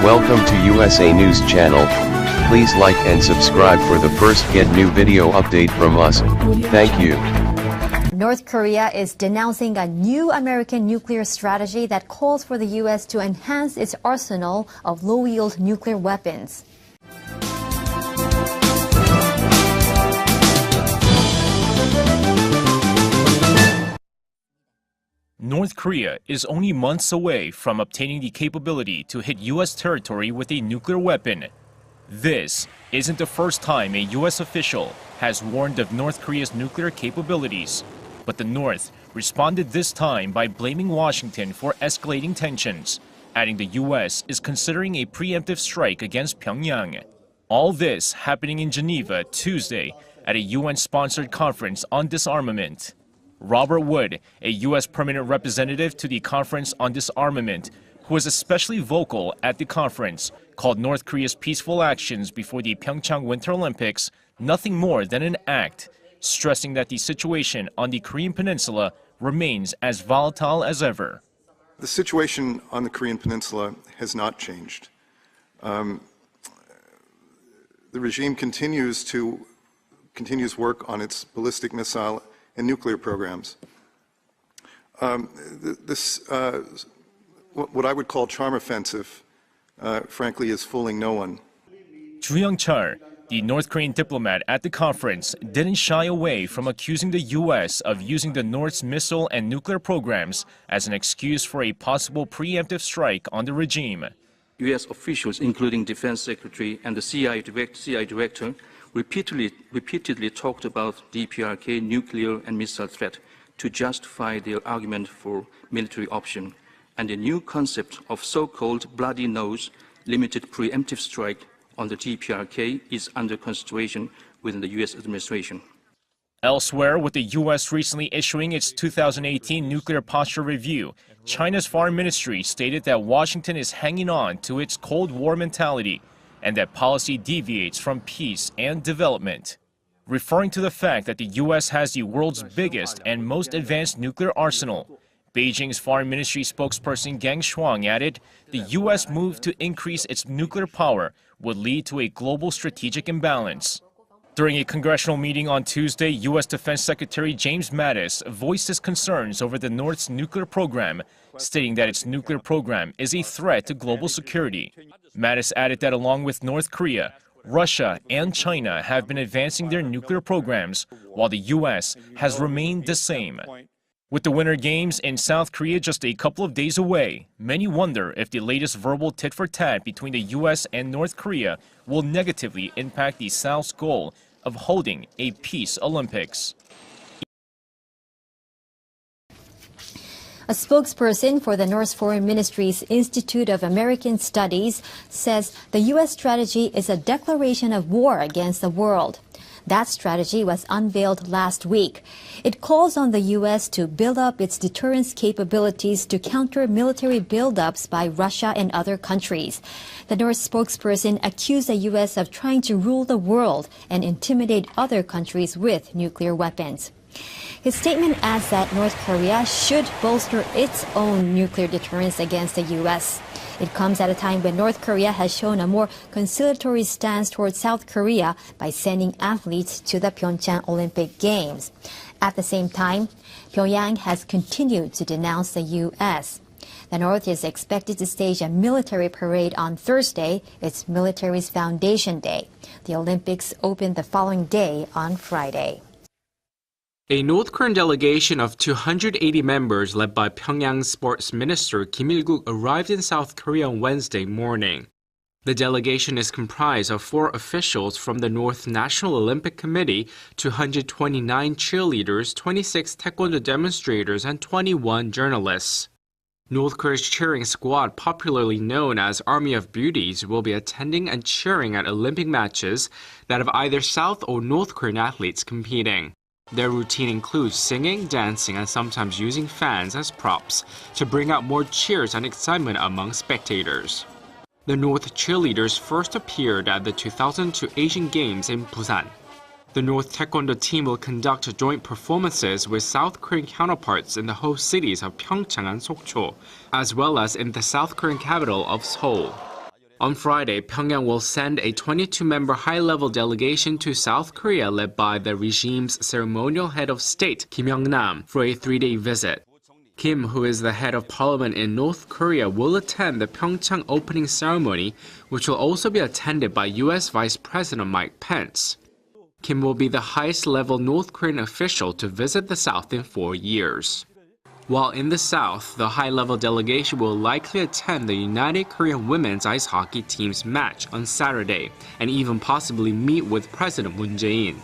Welcome to USA News Channel. Please like and subscribe for the first get new video update from us. Thank you. North Korea is denouncing a new American nuclear strategy that calls for the U.S. to enhance its arsenal of low-yield nuclear weapons. North Korea is only months away from obtaining the capability to hit U.S. territory with a nuclear weapon. This isn't the first time a U.S. official has warned of North Korea's nuclear capabilities. But the North responded this time by blaming Washington for escalating tensions, adding the U.S. is considering a preemptive strike against Pyongyang. All this happening in Geneva Tuesday at a UN-sponsored conference on disarmament. Robert Wood, a U.S. permanent representative to the Conference on Disarmament, who was especially vocal at the conference, called North Korea's peaceful actions before the Pyeongchang Winter Olympics nothing more than an act, stressing that the situation on the Korean Peninsula remains as volatile as ever. The situation on the Korean Peninsula has not changed. The regime continues work on its ballistic missile and nuclear programs. What I would call charm offensive, frankly, is fooling no one. Ju Young-chul, the North Korean diplomat at the conference, didn't shy away from accusing the U.S. of using the North's missile and nuclear programs as an excuse for a possible preemptive strike on the regime. U.S. officials, including Defense Secretary and the CIA Director, repeatedly talked about DPRK nuclear and missile threat to justify their argument for military option, and the new concept of so-called bloody nose limited preemptive strike on the DPRK is under consideration within the U.S. administration. Elsewhere, with the U.S. recently issuing its 2018 nuclear posture review, China's foreign ministry stated that Washington is hanging on to its Cold War mentality and that policy deviates from peace and development. Referring to the fact that the U.S. has the world's biggest and most advanced nuclear arsenal, Beijing's foreign ministry spokesperson Geng Shuang added the U.S. move to increase its nuclear power would lead to a global strategic imbalance. During a congressional meeting on Tuesday, U.S. Defense Secretary James Mattis voiced his concerns over the North's nuclear program, stating that its nuclear program is a threat to global security. Mattis added that along with North Korea, Russia and China have been advancing their nuclear programs, while the U.S. has remained the same. With the Winter Games in South Korea just a couple of days away, many wonder if the latest verbal tit-for-tat between the U.S. and North Korea will negatively impact the South's goal of holding a peace Olympics. A spokesperson for the North Foreign Ministry's Institute of American Studies says the U.S. strategy is a declaration of war against the world. That strategy was unveiled last week. It calls on the U.S. to build up its deterrence capabilities to counter military buildups by Russia and other countries. The North spokesperson accused the U.S. of trying to rule the world and intimidate other countries with nuclear weapons. His statement adds that North Korea should bolster its own nuclear deterrence against the U.S. It comes at a time when North Korea has shown a more conciliatory stance towards South Korea by sending athletes to the Pyeongchang Olympic Games. At the same time, Pyongyang has continued to denounce the U.S. The North is expected to stage a military parade on Thursday, its military's foundation day. The Olympics open the following day on Friday. A North Korean delegation of 280 members led by Pyongyang's sports minister Kim Il-guk arrived in South Korea on Wednesday morning. The delegation is comprised of 4 officials from the North National Olympic Committee, 229 cheerleaders, 26 taekwondo demonstrators, and 21 journalists. North Korea's cheering squad, popularly known as Army of Beauties, will be attending and cheering at Olympic matches that have either South or North Korean athletes competing. Their routine includes singing, dancing, and sometimes using fans as props to bring out more cheers and excitement among spectators. The North cheerleaders first appeared at the 2002 Asian Games in Busan. The North Taekwondo team will conduct joint performances with South Korean counterparts in the host cities of Pyeongchang and Sokcho, as well as in the South Korean capital of Seoul. On Friday, Pyongyang will send a 22-member high-level delegation to South Korea led by the regime's ceremonial head of state, Kim Yong-nam, for a 3-day visit. Kim, who is the head of parliament in North Korea, will attend the Pyeongchang opening ceremony, which will also be attended by U.S. Vice President Mike Pence. Kim will be the highest-level North Korean official to visit the South in 4 years. While in the South, the high-level delegation will likely attend the United Korean women's ice hockey team's match on Saturday and even possibly meet with President Moon Jae-in.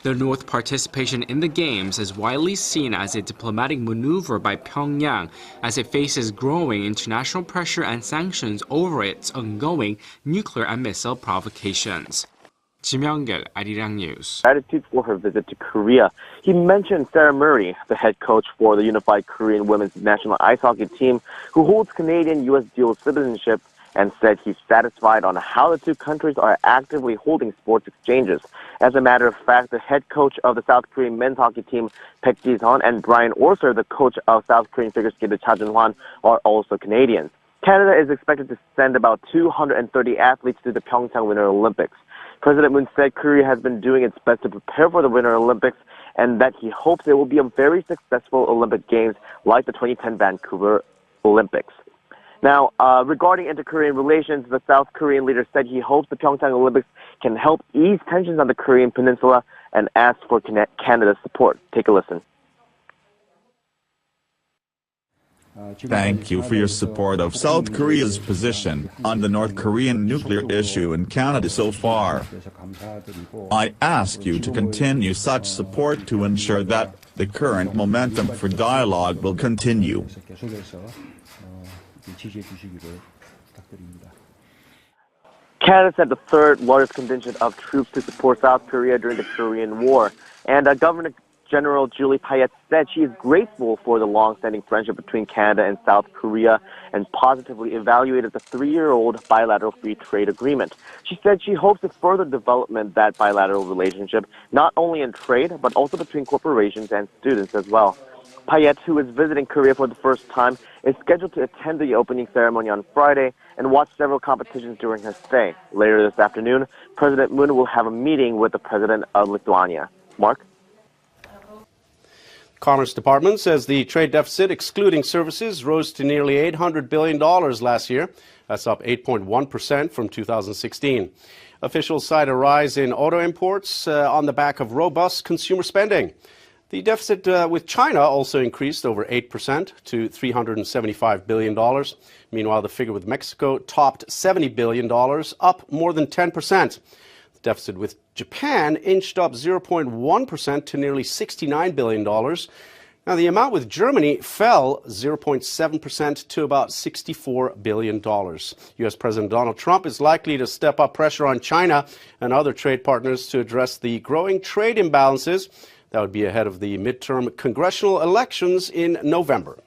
The North's participation in the Games is widely seen as a diplomatic maneuver by Pyongyang as it faces growing international pressure and sanctions over its ongoing nuclear and missile provocations. Ji Myung-gil, Arirang News. Gratitude for her visit to Korea. He mentioned Sarah Murray, the head coach for the Unified Korean Women's National Ice Hockey Team, who holds Canadian-U.S. dual citizenship, and said he's satisfied on how the two countries are actively holding sports exchanges. As a matter of fact, the head coach of the South Korean men's hockey team, Baek Ji-sun, and Brian Orser, the coach of South Korean figure skater Cha Jun-hwan, are also Canadians. Canada is expected to send about 230 athletes to the Pyeongchang Winter Olympics. President Moon said Korea has been doing its best to prepare for the Winter Olympics and that he hopes it will be a very successful Olympic Games like the 2010 Vancouver Olympics. Now, regarding inter-Korean relations, the South Korean leader said he hopes the Pyeongchang Olympics can help ease tensions on the Korean peninsula and asked for Canada's support. Take a listen. Thank you for your support of South Korea's position on the North Korean nuclear issue in Canada so far. I ask you to continue such support to ensure that the current momentum for dialogue will continue. Canada sent the third largest contingent of troops to support South Korea during the Korean War, and Governor General Julie Payette said she is grateful for the long-standing friendship between Canada and South Korea and positively evaluated the 3-year-old bilateral free trade agreement. She said she hopes to further development that bilateral relationship, not only in trade, but also between corporations and students as well. Payette, who is visiting Korea for the first time, is scheduled to attend the opening ceremony on Friday and watch several competitions during her stay. Later this afternoon, President Moon will have a meeting with the president of Lithuania. Mark? Commerce Department says the trade deficit, excluding services, rose to nearly $800 billion last year. That's up 8.1% from 2016. Officials cite a rise in auto imports on the back of robust consumer spending. The deficit with China also increased over 8% to $375 billion. Meanwhile, the figure with Mexico topped $70 billion, up more than 10%. The deficit with Japan inched up 0.1% to nearly $69 billion. Now, the amount with Germany fell 0.7% to about $64 billion. U.S. President Donald Trump is likely to step up pressure on China and other trade partners to address the growing trade imbalances. That would be ahead of the midterm congressional elections in November.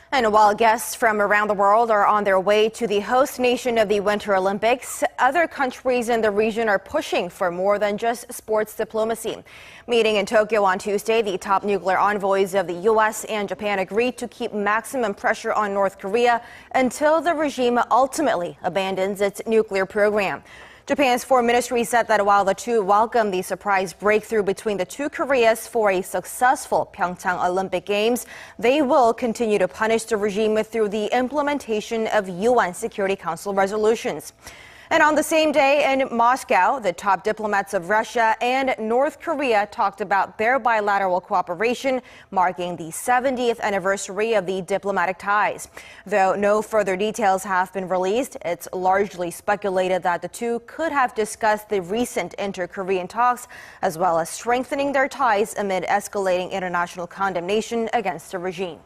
And while guests from around the world are on their way to the host nation of the Winter Olympics, other countries in the region are pushing for more than just sports diplomacy. Meeting in Tokyo on Tuesday, the top nuclear envoys of the U.S. and Japan agreed to keep maximum pressure on North Korea until the regime ultimately abandons its nuclear program. Japan's foreign ministry said that while the two welcome the surprise breakthrough between the two Koreas for a successful Pyeongchang Olympic Games, they will continue to punish the regime through the implementation of UN Security Council resolutions. And on the same day in Moscow, the top diplomats of Russia and North Korea talked about their bilateral cooperation, marking the 70th anniversary of the diplomatic ties. Though no further details have been released, it's largely speculated that the two could have discussed the recent inter-Korean talks, as well as strengthening their ties amid escalating international condemnation against the regime.